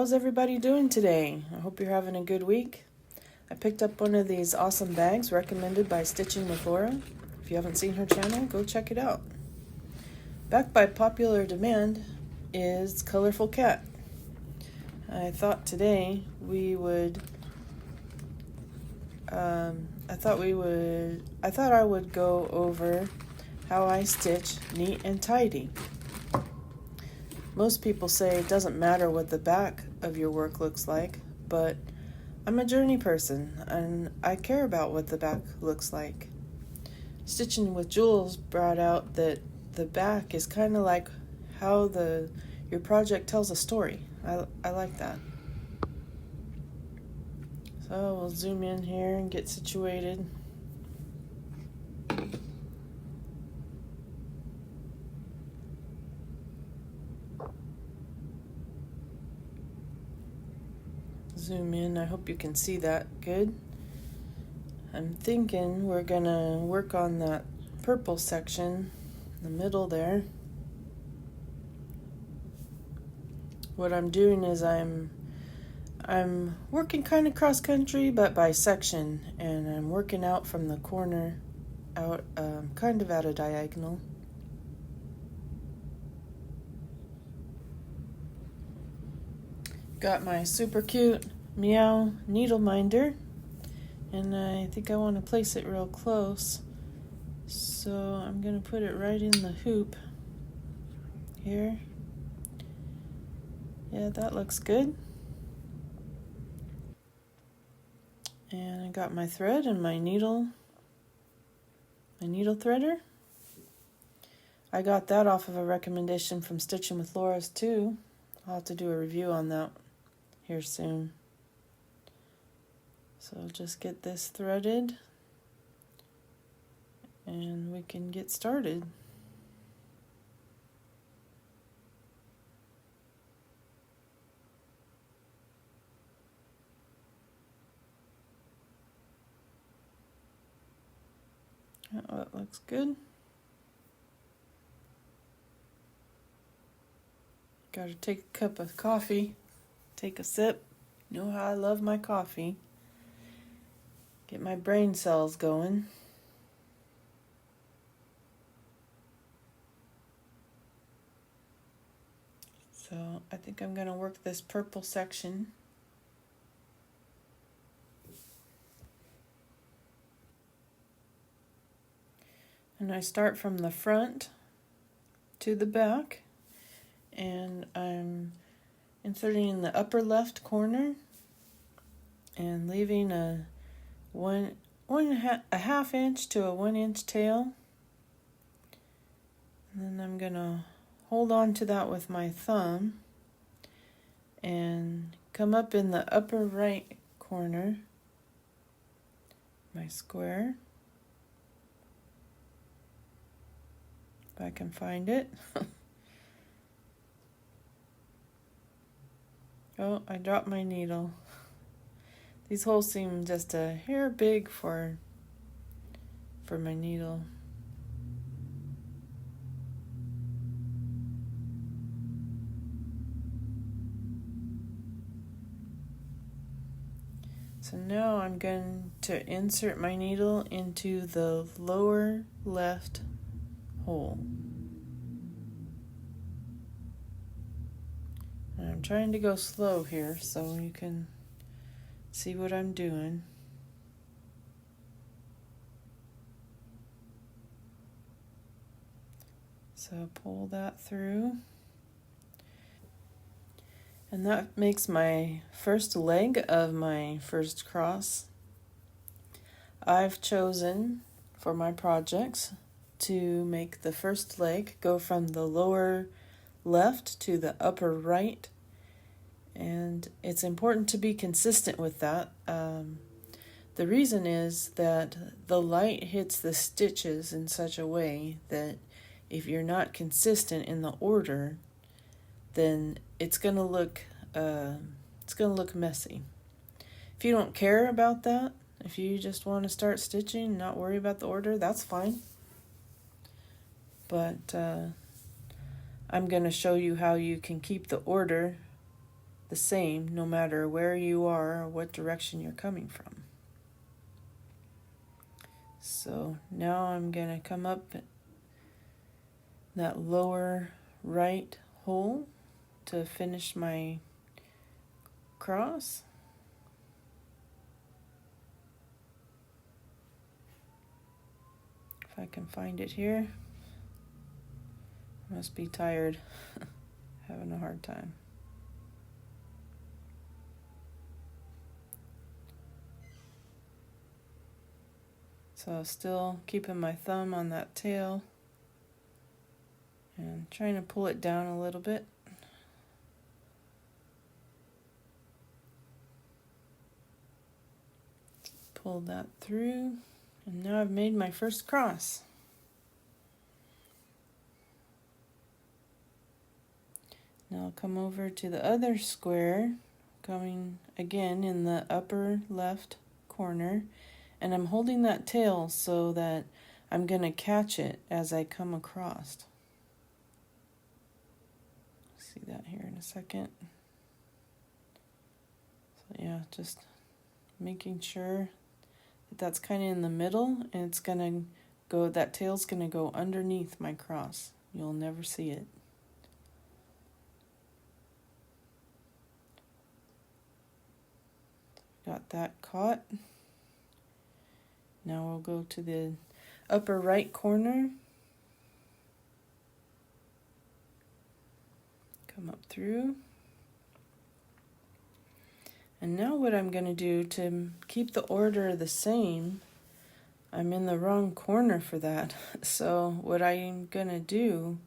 how's everybody doing today? I hope you're having a good week. I picked up one of these awesome bags recommended by Stitching with Laura. If you haven't seen her channel, go check it out. Back by popular demand is Colorful Cat. I thought today we would I thought I would go over how I stitch neat and tidy. Most people say it doesn't matter what the back of your work looks like, but I'm a journey person and I care about what the back looks like. Stitching with Jules brought out that the back is kind of like how your project tells a story. I like that. So we'll zoom in here and get situated. Zoom in. I hope you can see that good. I'm thinking we're gonna work on that purple section in the middle there. What I'm doing is I'm working kind of cross country but by section, and I'm working out from the corner out kind of at a diagonal. Got my super cute Meow needle minder, and I think I want to place it real close, so I'm going to put it right in the hoop here. Yeah, that looks good. And I got my thread and my needle threader. I got that off of a recommendation from Stitching with Laura's too. I'll have to do a review on that here soon. So I'll just get this threaded and we can get started. Oh, that looks good. Gotta take a cup of coffee, take a sip. You know how I love my coffee. Get my brain cells going. So I think I'm gonna work this purple section. And I start from the front to the back, and I'm inserting in the upper left corner and leaving a half inch to a 1 inch tail. And then I'm gonna hold on to that with my thumb and come up in the upper right corner, my square. If I can find it. Oh, I dropped my needle. These holes seem just a hair big for my needle. So now I'm going to insert my needle into the lower left hole. And I'm trying to go slow here so you can see what I'm doing. So pull that through. And that makes my first leg of my first cross. I've chosen for my projects to make the first leg go from the lower left to the upper right, and it's important to be consistent with that. The reason is that the light hits the stitches in such a way that if you're not consistent in the order, then it's gonna look messy. If you don't care about that, if you just want to start stitching, not worry about the order, that's fine. But I'm going to show you how you can keep the the same no matter where you are or what direction you're coming from. So now I'm going to come up that lower right hole to finish my cross. If I can find it here. Must be tired. Having a hard time. So still keeping my thumb on that tail and trying to pull it down a little bit. Pull that through, and now I've made my first cross. Now I'll come over to the other square, going again in the upper left corner, and I'm holding that tail so that I'm going to catch it as I come across. See that here in a second. So yeah, just making sure that that's kind of in the middle, and it's going to go, that tail's going to go underneath my cross. You'll never see it. Got that caught. Now we'll go to the upper right corner. Come up through. And now what I'm going to do to keep the order the same, I'm in the wrong corner for that. So what I'm going to do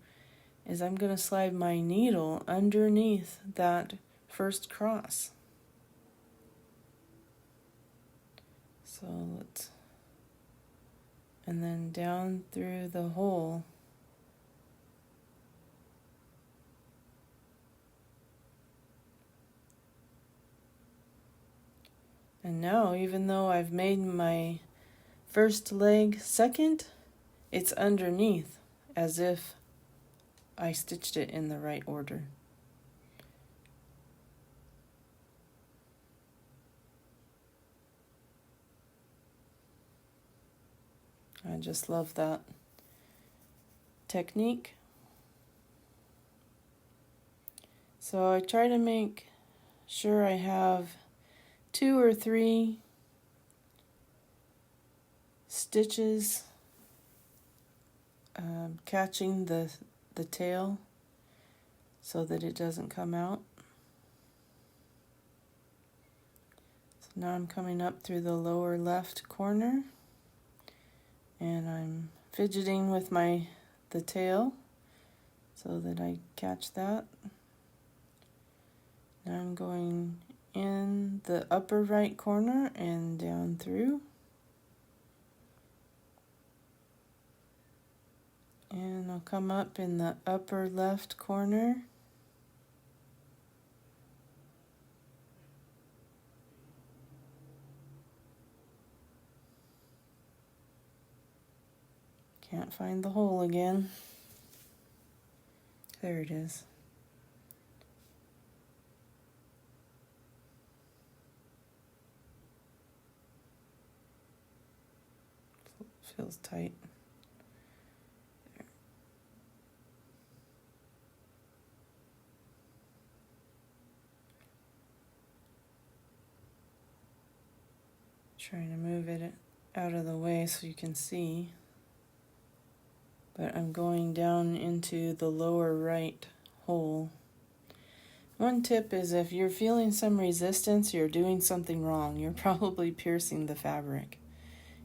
is I'm going to slide my needle underneath that first cross. So let's, and then down through the hole. And now, even though I've made my first leg second, it's underneath, as if I stitched it in the right order. I just love that technique. So I try to make sure I have 2 or 3 stitches catching the tail so that it doesn't come out. So now I'm coming up through the lower left corner, and I'm fidgeting with the tail so that I catch that. Now I'm going in the upper right corner and down through. And I'll come up in the upper left corner. Can't find the hole again. There it is. Feels tight. Trying to move it out of the way so you can see. But I'm going down into the lower right hole. One tip is if you're feeling some resistance, you're doing something wrong. You're probably piercing the fabric.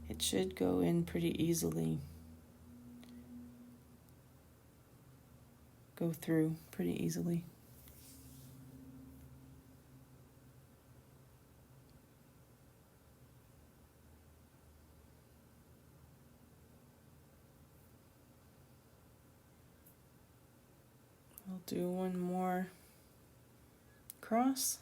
It should go in pretty easily. Go through pretty easily. I'll do one more cross.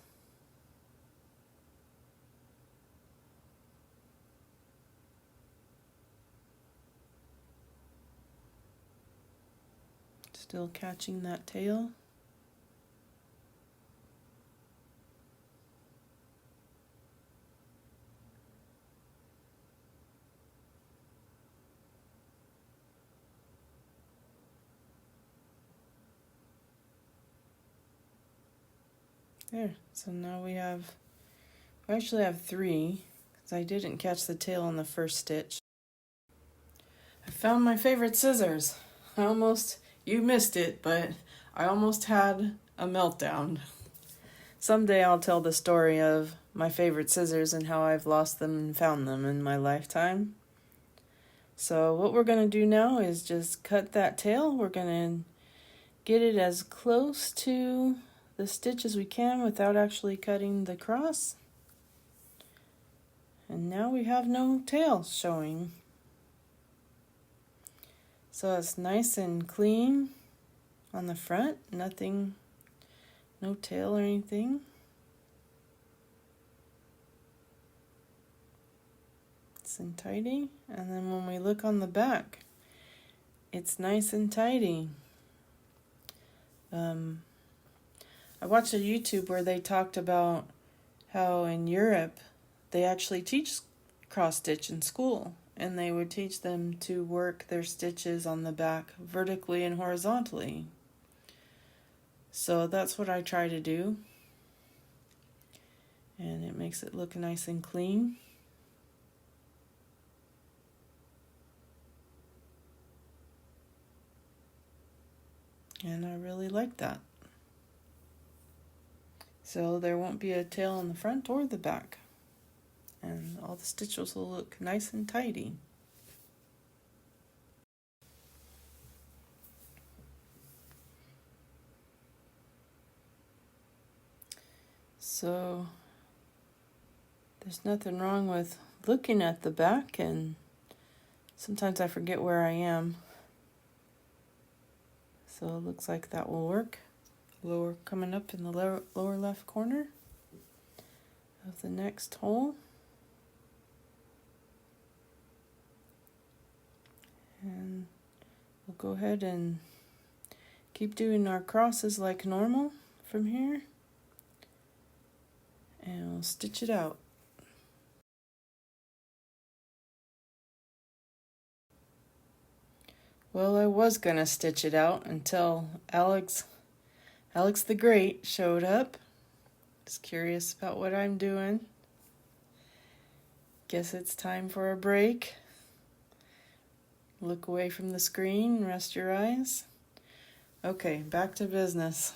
Still catching that tail. There, so now we actually have 3, because I didn't catch the tail on the first stitch. I found my favorite scissors. You missed it, but I almost had a meltdown. Someday I'll tell the story of my favorite scissors and how I've lost them and found them in my lifetime. So what we're going to do now is just cut that tail. We're going to get it as close to the stitch as we can without actually cutting the cross. And now we have no tail showing. So it's nice and clean on the front, no tail or anything. It's and tidy. And then when we look on the back, it's nice and tidy. I watched a YouTube where they talked about how in Europe they actually teach cross stitch in school, and they would teach them to work their stitches on the back vertically and horizontally. So that's what I try to do, and it makes it look nice and clean. And I really like that. So there won't be a tail on the front or the back. And all the stitches will look nice and tidy. So there's nothing wrong with looking at the back, and sometimes I forget where I am. So it looks like that will work. Coming up in the lower left corner of the next hole. And we'll go ahead and keep doing our crosses like normal from here. And we'll stitch it out. Well, I was gonna stitch it out until Alex the Great showed up. Just curious about what I'm doing. Guess it's time for a break. Look away from the screen, rest your eyes. Okay, back to business.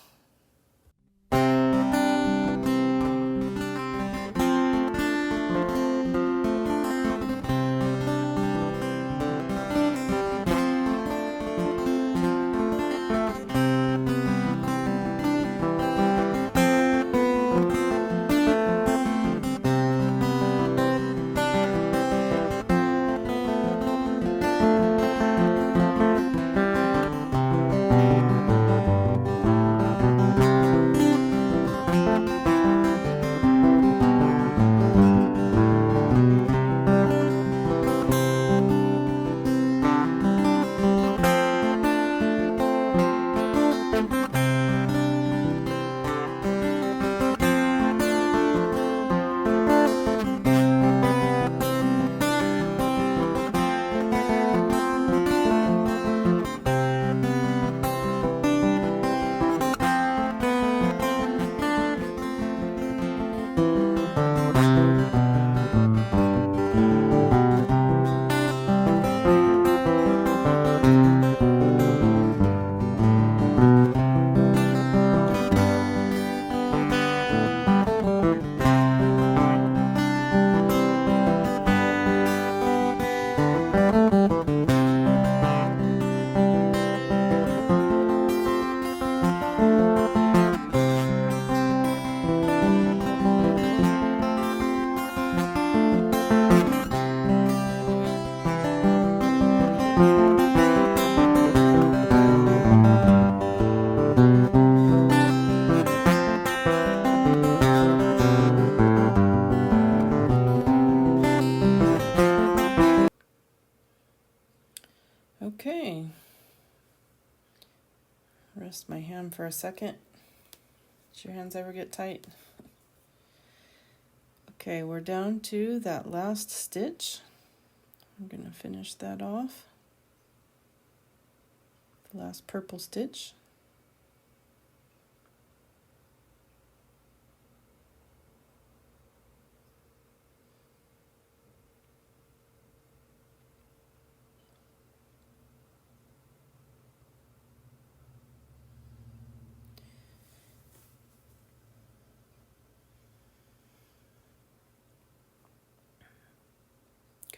Okay, rest my hand for a second. Does your hands ever get tight? Okay, we're down to that last stitch. I'm going to finish that off. The last purple stitch.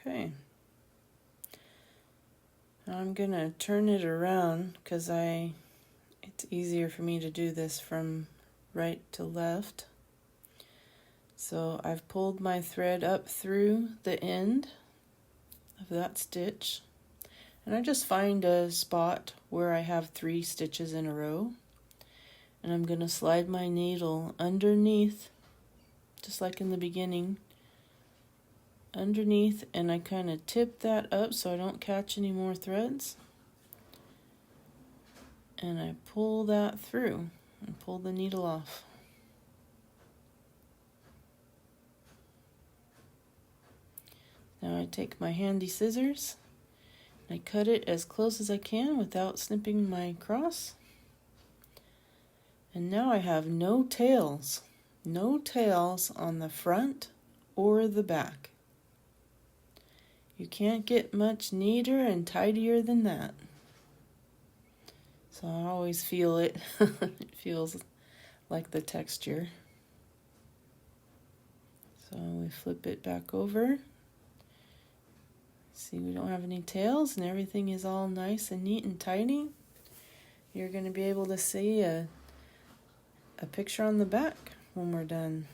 Okay. Now I'm gonna turn it around because it's easier for me to do this from right to left. So I've pulled my thread up through the end of that stitch, and I just find a spot where I have 3 stitches in a row, and I'm going to slide my needle underneath, just like in the beginning, underneath, and I kind of tip that up so I don't catch any more threads, and I pull that through and pull the needle off. Now I take my handy scissors and I cut it as close as I can without snipping my cross. And now I have no tails on the front or the back. You can't get much neater and tidier than that. So I always feel it. It feels like the texture. So we flip it back over. See, we don't have any tails and everything is all nice and neat and tidy. You're going to be able to see a picture on the back when we're done.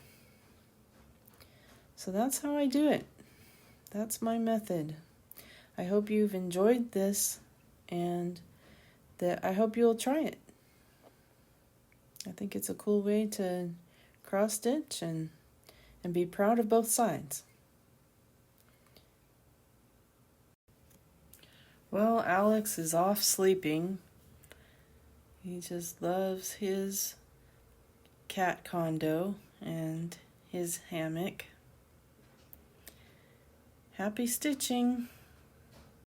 So that's how I do it. That's my method. I hope you've enjoyed this and that I hope you'll try it. I think it's a cool way to cross stitch and be proud of both sides. Well, Alex is off sleeping. He just loves his cat condo and his hammock. Happy stitching!